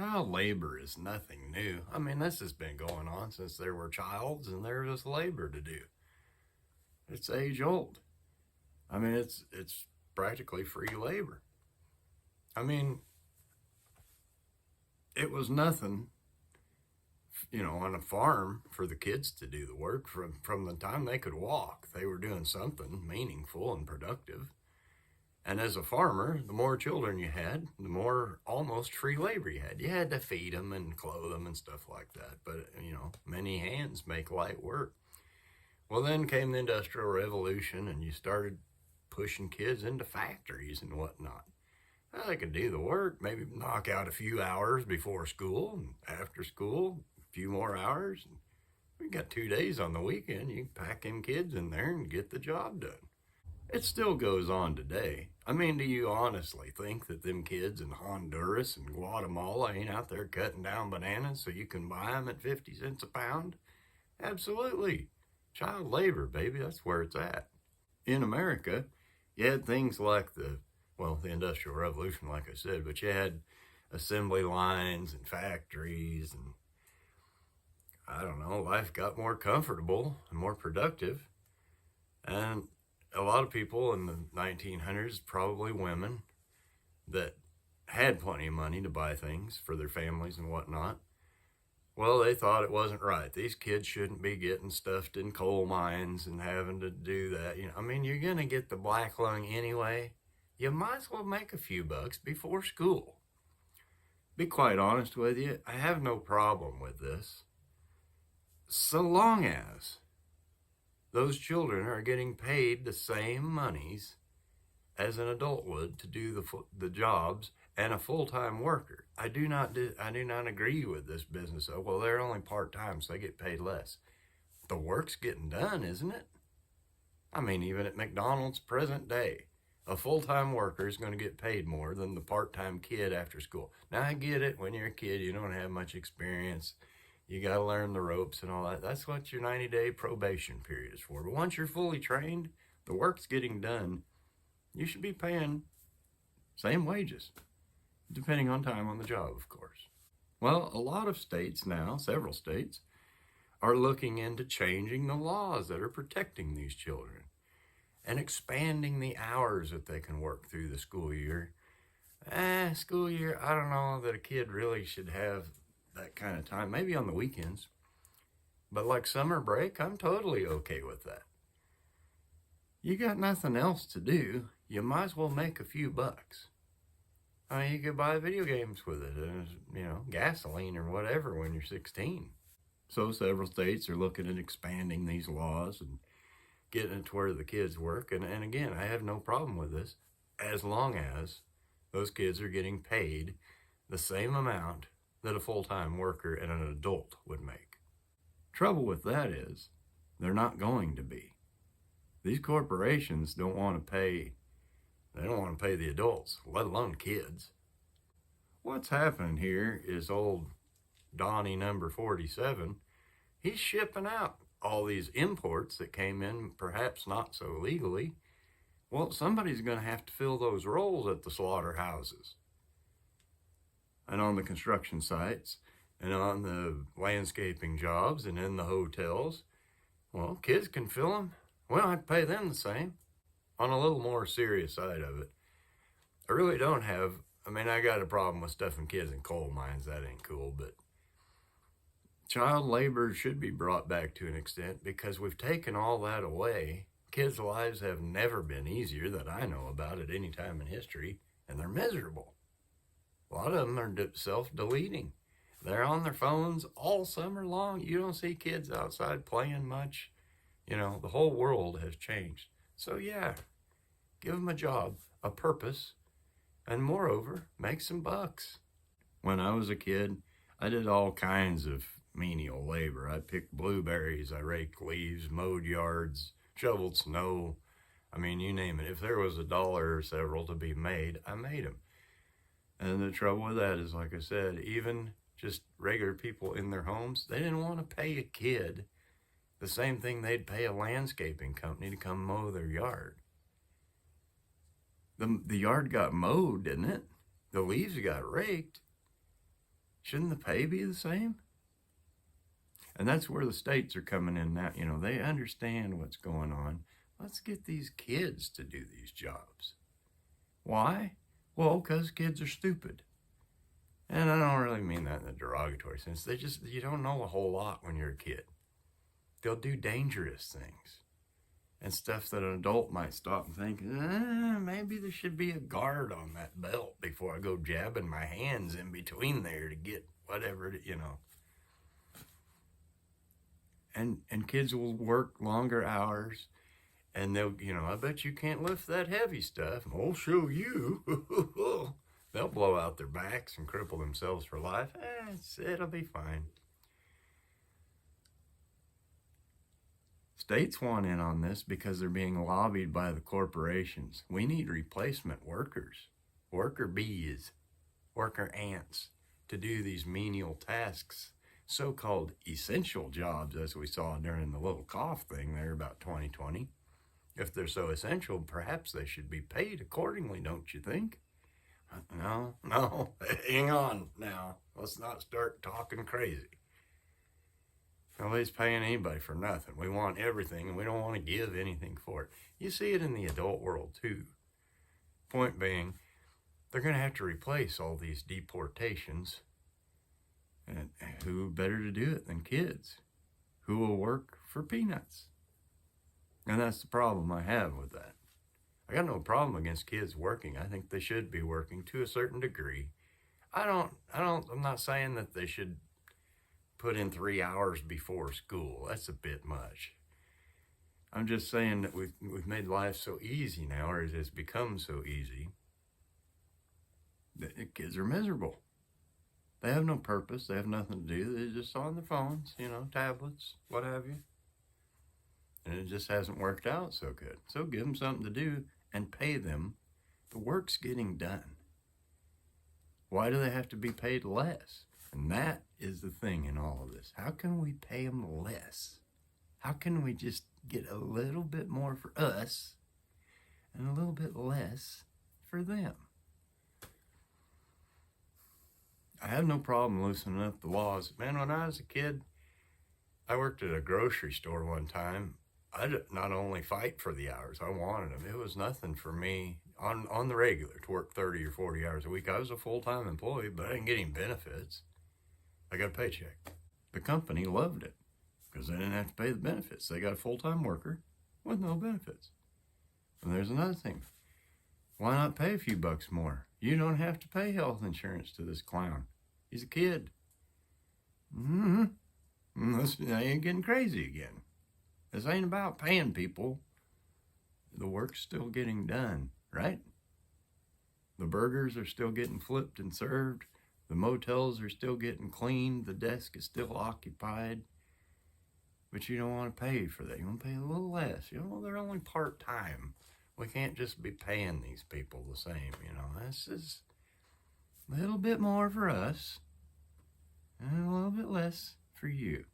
Child labor is nothing new. I mean, this has been going on since there were childs and there was labor to do. It's age old. I mean, it's practically free labor. I mean, it was nothing, on a farm for the kids to do the work from the time they could walk. They were doing something meaningful and productive. And as a farmer, the more children you had, the more almost free labor you had. You had to feed them and clothe them and stuff like that. But, many hands make light work. Well, then came the Industrial Revolution, and you started pushing kids into factories and whatnot. Well, they could do the work, maybe knock out a few hours before school and after school, a few more hours. And we got 2 days on the weekend. You can pack them kids in there and get the job done. It still goes on today. I mean, do you honestly think that them kids in Honduras and Guatemala ain't out there cutting down bananas so you can buy them at 50 cents a pound? Absolutely. Child labor, baby, that's where it's at. In America, you had things like the Industrial Revolution, like I said, but you had assembly lines and factories, and I don't know, life got more comfortable and more productive. And a lot of people in the 1900s, probably women, that had plenty of money to buy things for their families and whatnot. Well, they thought it wasn't right. These kids shouldn't be getting stuffed in coal mines and having to do that. I mean, you're going to get the black lung anyway. You might as well make a few bucks before school. Be quite honest with you, I have no problem with this, so long as those children are getting paid the same monies as an adult would to do the jobs and a full-time worker. I do not agree with this business of, well, they're only part-time, so they get paid less. The work's getting done, isn't it? I mean, even at McDonald's present day, a full-time worker is going to get paid more than the part-time kid after school. Now, I get it. When you're a kid, you don't have much experience. You got to learn the ropes and all that. That's what your 90-day probation period is for. But once you're fully trained, the work's getting done, you should be paying same wages, depending on time on the job, of course. Well, a lot of states now, several states, are looking into changing the laws that are protecting these children and expanding the hours that they can work through the school year. School year, I don't know that a kid really should have that kind of time, maybe on the weekends. But like summer break, I'm totally okay with that. You got nothing else to do, you might as well make a few bucks. I mean, you could buy video games with it, and, gasoline or whatever when you're 16. So several states are looking at expanding these laws and getting it to where the kids work. And again, I have no problem with this, as long as those kids are getting paid the same amount that a full-time worker and an adult would make. Trouble with that is, they're not going to be. These corporations don't want to pay the adults, let alone kids. What's happening here is old Donnie number 47, he's shipping out all these imports that came in perhaps not so legally. Well, somebody's going to have to fill those roles at the slaughterhouses and on the construction sites and on the landscaping jobs and in the hotels. Well, kids can fill them. Well, I'd pay them the same. On a little more serious side of it, I really don't have, I got a problem with stuffing kids in coal mines. That ain't cool, but child labor should be brought back to an extent because we've taken all that away. Kids' lives have never been easier that I know about at any time in history, and they're miserable. A lot of them are self-deleting. They're on their phones all summer long. You don't see kids outside playing much. The whole world has changed. So yeah, give them a job, a purpose, and moreover, make some bucks. When I was a kid, I did all kinds of menial labor. I picked blueberries, I raked leaves, mowed yards, shoveled snow. You name it. If there was $1 or several to be made, I made them. And the trouble with that is, like I said, even just regular people in their homes, they didn't want to pay a kid the same thing they'd pay a landscaping company to come mow their yard. The yard got mowed, didn't it? The leaves got raked. Shouldn't the pay be the same? And that's where the states are coming in now. You know, they understand what's going on. Let's get these kids to do these jobs. Why? Well, because kids are stupid. And I don't really mean that in a derogatory sense. You don't know a whole lot when you're a kid. They'll do dangerous things and stuff that an adult might stop and think, maybe there should be a guard on that belt before I go jabbing my hands in between there to get whatever, you know. And kids will work longer hours, and they'll, you know, I bet you can't lift that heavy stuff. I'll show you. They'll blow out their backs and cripple themselves for life. It'll be fine. States want in on this because they're being lobbied by the corporations. We need replacement workers, worker bees, worker ants to do these menial tasks, so-called essential jobs, as we saw during the little cough thing there about 2020. If they're so essential, perhaps they should be paid accordingly, don't you think? No, hang on now. Let's not start talking crazy. Nobody's paying anybody for nothing. We want everything, and we don't want to give anything for it. You see it in the adult world, too. Point being, they're going to have to replace all these deportations. And who better to do it than kids who will work for peanuts? And that's the problem I have with that. I got no problem against kids working. I think they should be working to a certain degree. I'm not saying that they should put in 3 hours before school. That's a bit much. I'm just saying that we've made life so easy now, or it has become so easy, that the kids are miserable. They have no purpose. They have nothing to do. They're just on their phones, you know, tablets, what have you. And it just hasn't worked out so good. So give them something to do and pay them. The work's getting done. Why do they have to be paid less? And that is the thing in all of this. How can we pay them less? How can we just get a little bit more for us and a little bit less for them? I have no problem loosening up the laws. Man, when I was a kid, I worked at a grocery store one time. I did not only fight for the hours, I wanted them. It was nothing for me on the regular to work 30 or 40 hours a week. I was a full-time employee, but I didn't get any benefits. I got a paycheck. The company loved it because they didn't have to pay the benefits. They got a full-time worker with no benefits. And there's another thing. Why not pay a few bucks more? You don't have to pay health insurance to this clown. He's a kid. I ain't getting crazy again. This ain't about paying people. The work's still getting done, right? The burgers are still getting flipped and served. The motels are still getting cleaned. The desk is still occupied. But you don't want to pay for that. You want to pay a little less. You know, they're only part-time. We can't just be paying these people the same, you know. This is a little bit more for us and a little bit less for you.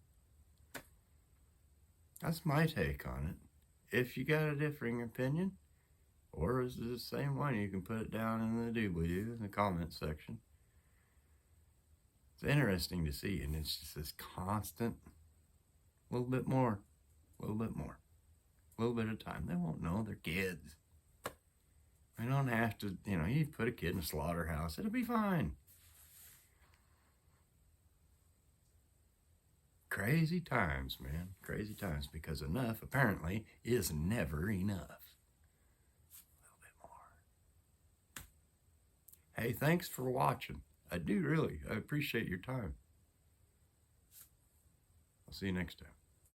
That's my take on it. If you got a differing opinion, or is it the same one, you can put it down in the doobly-doo in the comment section. It's interesting to see, and it's just this constant, a little bit more, a little bit more, a little bit of time. They won't know, they're kids. They don't have to, you know, you put a kid in a slaughterhouse, it'll be fine. Crazy times, man. Crazy times, because enough, apparently, is never enough. A little bit more. Hey, thanks for watching. I do really. I appreciate your time. I'll see you next time.